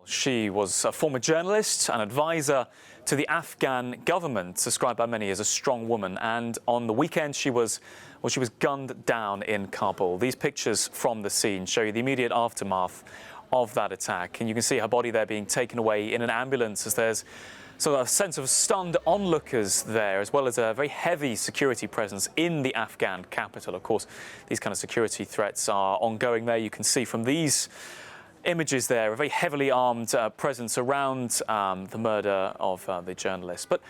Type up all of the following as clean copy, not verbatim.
She was a former journalist, an advisor to the Afghan government, described by many as a strong woman. And on the weekend, she was gunned down in Kabul. These pictures from the scene show you the immediate aftermath of that attack. And you can see her body there being taken away in an ambulance, as there's sort of a sense of stunned onlookers there, as well as a very heavy security presence in the Afghan capital. Of course, these kind of security threats are ongoing there. You can see from these images there, a very heavily armed presence around the murder of the journalist. But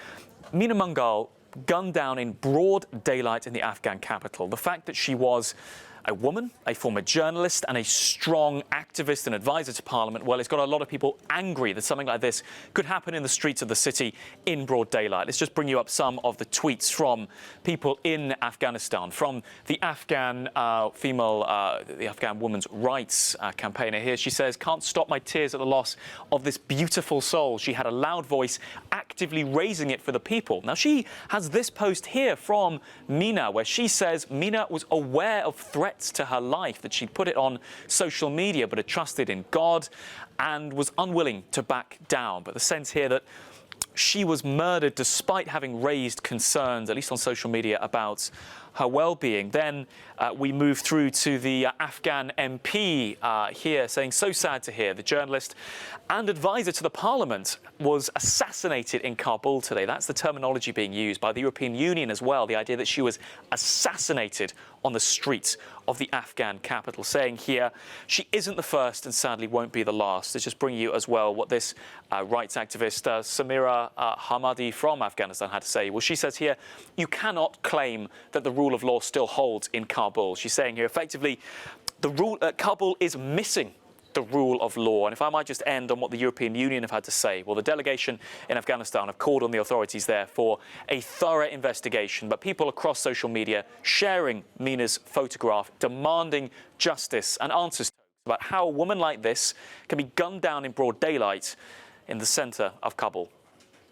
Mina Mangal gunned down in broad daylight in the Afghan capital. The fact that she was a woman, a former journalist, and a strong activist and advisor to Parliament, well, it's got a lot of people angry that something like this could happen in the streets of the city in broad daylight. Let's just bring you up some of the tweets from people in Afghanistan, from the Afghan the Afghan women's rights campaigner here. She says, "Can't stop my tears at the loss of this beautiful soul. She had a loud voice, actively raising it for the people." Now, she has this post here from Mina, where she says Mina was aware of threats to her life, that she'd put it on social media, but had trusted in God and was unwilling to back down. But the sense here that she was murdered despite having raised concerns, at least on social media, about her well-being. Then we move through to the Afghan MP here, saying, "So sad to hear the journalist and advisor to the Parliament was assassinated in Kabul today." That's the terminology being used by the European Union as well, the idea that she was assassinated on the streets of the Afghan capital, saying here she isn't the first and sadly won't be the last. Let's just bring you as well what this rights activist Samira Hamadi from Afghanistan had to say. Well, she says here, "You cannot claim that the rule of law still holds in Kabul." She's saying here, effectively, Kabul is missing the rule of law. And if I might just end on what the European Union have had to say. Well, the delegation in Afghanistan have called on the authorities there for a thorough investigation, but people across social media sharing Mina's photograph, demanding justice and answers about how a woman like this can be gunned down in broad daylight in the centre of Kabul.